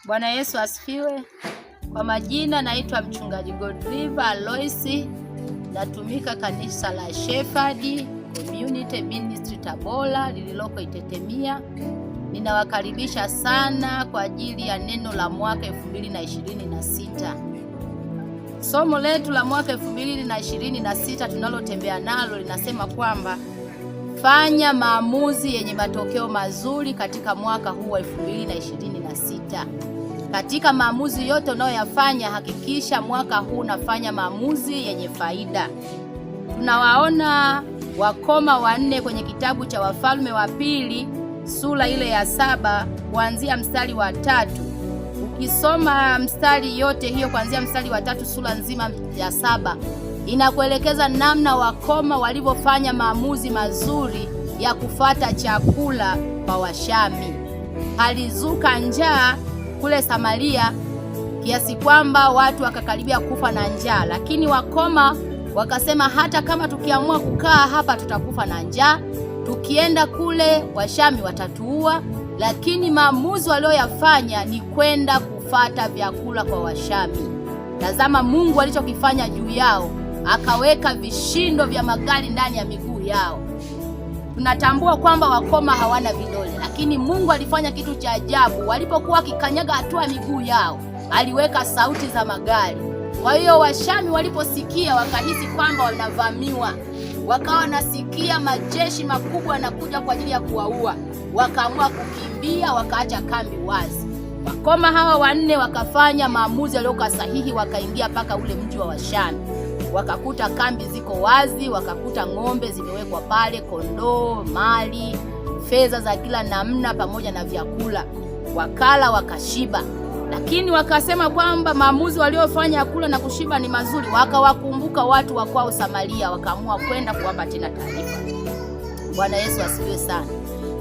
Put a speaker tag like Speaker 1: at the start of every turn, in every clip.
Speaker 1: Bwana Yesu asifiwe. Kwa majina naitwa Mchungaji Godriva Aloisi, natumika kanisa la Shepherd Community Ministry Tabora lililoko Itetemia. Ninawakaribisha sana kwa ajili ya neno la mwaka 2026. Somo letu la mwaka 2026 tunalotembea nalo linasema kwamba fanya maamuzi yenye matokeo mazuri katika mwaka huu wa 2026. Katika maamuzi yote unayoyafanya, hakikisha mwaka huu unafanya maamuzi yenye faida. Tunawaona wakoma wanne kwenye kitabu cha Wafalme wa Pili sura ile ya 7 kuanzia mstari wa 3. Ukisoma mstari yote hiyo kuanzia mstari wa 3 sura nzima ya 7 inakuelekeza namna wakoma walivyofanya maamuzi mazuri ya kufata chakula kwa Washami. Halizuka njaa kule Samaria kiasi kwamba watu wakakaribia kufa na njaa, lakini wakoma wakasema hata kama tukiamua kukaa hapa tutakufa na njaa, tukienda kule Washami watatuua. Lakini maamuzi walioyafanya ni kwenda kufata vyakula kwa Washami. Tazama Mungu alichokifanya juu yao, akaweka vishindo vya magari ndani ya miguu yao. Tunatambua kwamba wakoma hawana vidole, lakini Mungu alifanya kitu cha ajabu. Walipokuwa kikanyaga hatua miguu yao, aliweka sauti za magari. Kwa hiyo Washami waliposikia wakahisi kwamba wanavamiwa, wakawa nasikia majeshi makubwa yanakuja kwa ajili ya kuwaua, wakaamua kukimbia, wakaacha kambi wazi. Wakoma hawa wanne wakafanya maamuzi yaliyokuwa sahihi, wakaingia mpaka ule mji wa Washami. Wakakuta kambi ziko wazi, wakakuta ng'ombe zimewekwa pale, kondoo, mali, fedha za kila namna pamoja na vyakula. Wakala wakashiba. Lakini wakasema kwamba maamuzi waliofanya kula na kushiba ni mazuri. Wakawakumbuka watu wa kwao Samaria, wakaamua kwenda kuwapa tena taarifa. Bwana Yesu asifiwe sana.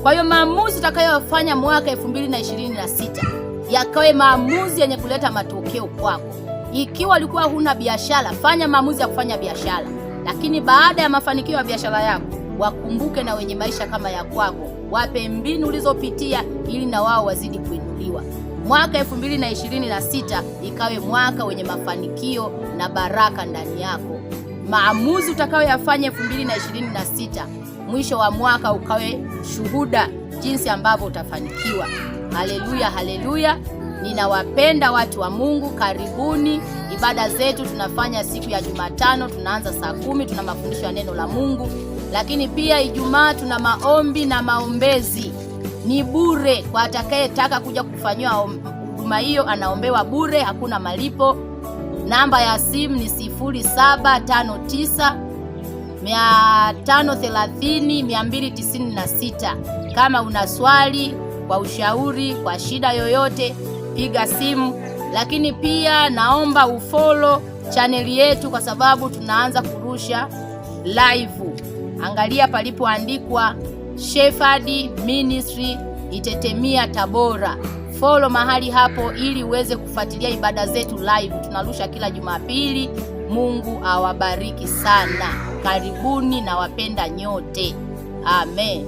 Speaker 1: Kwa hiyo maamuzi utakayofanya mwaka 2026 yakawe maamuzi yenye kuleta matokeo kwako. Ikiwa ulikuwa huna biashara, fanya maamuzi ya kufanya biashara. Lakini baada ya mafanikio ya biashara yako, wakumbuke na wenye maisha kama ya kwako, wape mbinu ulizopitia ili na wao wazidi kuinuliwa. Mwaka 2026 ikawe mwaka wenye mafanikio na baraka ndani yako. Maamuzi utakayoyafanya 2026, mwisho wa mwaka ukawe shuhuda jinsi ambavyo utafanikiwa. Haleluya, haleluya. Ninawapenda watu wa Mungu, karibuni. Ibada zetu tunafanya siku ya Jumatano, tunaanza saa 10, tuna mafundisho ya neno la Mungu. Lakini pia Ijumaa tuna maombi na maombezi. Ni bure kwa atakayetaka kuja kufanywa huduma hiyo, anaombewa bure, hakuna malipo. Namba ya simu ni 0759 530 296. Kama una swali, kwa ushauri, kwa shida yoyote, piga simu. Lakini pia naomba ufollow chaneli yetu kwa sababu tunaanza kurusha live. Angalia palipoandikwa Shepherd Ministry Itetemia Tabora. Follow mahali hapo ili uweze kufuatilia ibada zetu live. Tunarusha kila Jumapili. Mungu awabariki sana. Karibuni na wapenda nyote. Amen.